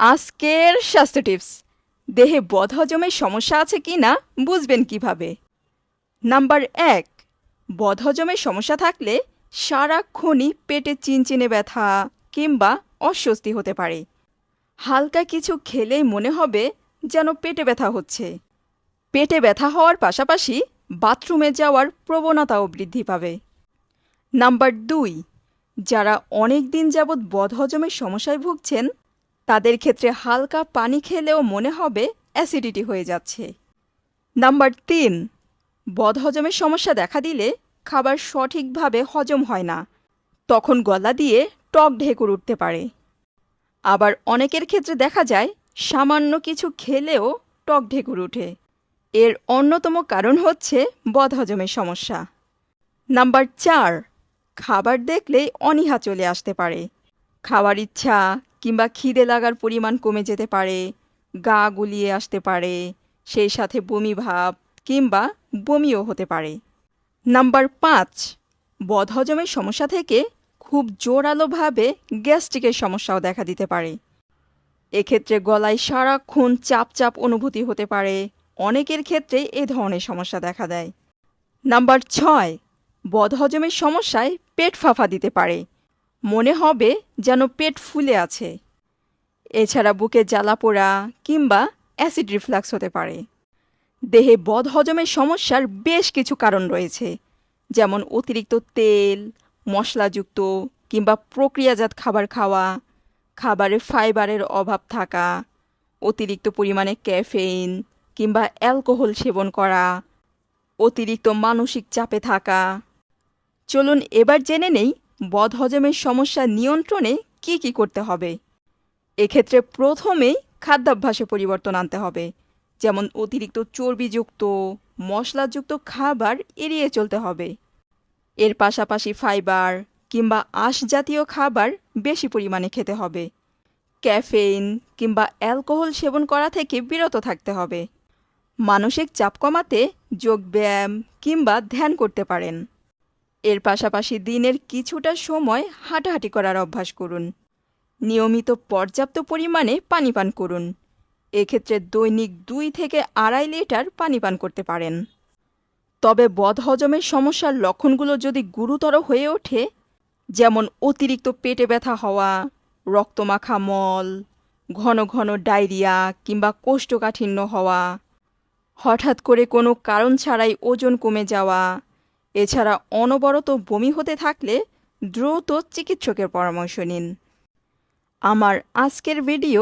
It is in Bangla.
আজকের স্বাস্থ্য টিপস। দেহে বদহজমের সমস্যা আছে কি না বুঝবেন কিভাবে? নাম্বার ১, বদহজমের সমস্যা থাকলে সারাক্ষণই পেটে চিনচিনে ব্যথা কিংবা অস্বস্তি হতে পারে। হালকা কিছু খেলেই মনে হবে যেন পেটে ব্যথা হচ্ছে। পেটে ব্যথা হওয়ার পাশাপাশি বাথরুমে যাওয়ার প্রবণতাও বৃদ্ধি পাবে। নাম্বার ২, যারা অনেক দিন যাবৎ বদহজমের সমস্যায় ভুগছেন তাদের ক্ষেত্রে হালকা পানি খেলেও মনে হবে অ্যাসিডিটি হয়ে যাচ্ছে। নাম্বার ৩, বদহজমের সমস্যা দেখা দিলে খাবার সঠিকভাবে হজম হয় না, তখন গলা দিয়ে টক ঢেকুর উঠতে পারে। আবার অনেকের ক্ষেত্রে দেখা যায় সামান্য কিছু খেলেও টক ঢেকুর ওঠে। এর অন্যতম কারণ হচ্ছে বদহজমের সমস্যা। নাম্বার ৪, খাবার দেখলেই অনীহা চলে আসতে পারে। খাওয়ার ইচ্ছা কিংবা খিদে লাগার পরিমাণ কমে যেতে পারে, গা গুলিয়ে আসতে পারে, সেই সাথে বমি ভাব কিংবা বমিও হতে পারে। নাম্বার ৫, বদহজমের সমস্যা থেকে খুব জোরালোভাবে গ্যাস্ট্রিকের সমস্যাও দেখা দিতে পারে। এক্ষেত্রে গলায় সারাক্ষণ চাপ চাপ অনুভূতি হতে পারে। অনেকের ক্ষেত্রে এ ধরনের সমস্যা দেখা দেয়। নাম্বার ৬, বদহজমের সমস্যায় পেট ফাঁপা দিতে পারে। মনে হবে যেন পেট ফুলে আছে। এছাড়া বুকে জ্বালাপোড়া কিংবা অ্যাসিড রিফ্লাক্স হতে পারে। দেহে বদহজমের সমস্যার বেশ কিছু কারণ রয়েছে, যেমন অতিরিক্ত তেল, মশলাযুক্ত কিংবা প্রক্রিয়াজাত খাবার খাওয়া, খাবারে ফাইবারের অভাব থাকা, অতিরিক্ত পরিমাণে ক্যাফেইন কিংবা অ্যালকোহল সেবন করা, অতিরিক্ত মানসিক চাপে থাকা। চলুন এবার জেনে নেই বদহজমের সমস্যা নিয়ন্ত্রণে কি কি করতে হবে। এক্ষেত্রে প্রথমেই খাদ্যাভ্যাসে পরিবর্তন আনতে হবে, যেমন অতিরিক্ত চর্বিযুক্ত, মশলাযুক্ত খাবার এড়িয়ে চলতে হবে। এর পাশাপাশি ফাইবার কিংবা আঁশ জাতীয় খাবার বেশি পরিমাণে খেতে হবে। ক্যাফেইন কিংবা অ্যালকোহল সেবন করা থেকে বিরত থাকতে হবে। মানসিক চাপ কমাতে যোগব্যায়াম কিংবা ধ্যান করতে পারেন। এর পাশাপাশি দিনের কিছুটা সময় হাঁটাহাঁটি করার অভ্যাস করুন। নিয়মিত পর্যাপ্ত পরিমাণে পানি পান করুন। এক্ষেত্রে দৈনিক ২ থেকে ২.৫ লিটার পানি পান করতে পারেন। তবে বদহজমের সমস্যার লক্ষণগুলো যদি গুরুতর হয়ে ওঠে, যেমন অতিরিক্ত পেটে ব্যথা হওয়া, রক্তমাখা মল, ঘন ঘন ডায়রিয়া কিংবা কোষ্ঠকাঠিন্য হওয়া, হঠাৎ করে কোনো কারণ ছাড়াই ওজন কমে যাওয়া, এছাড়া অনবরত বমি হতে থাকলে দ্রুত চিকিৎসকের পরামর্শ নিন। আমার আজকের ভিডিও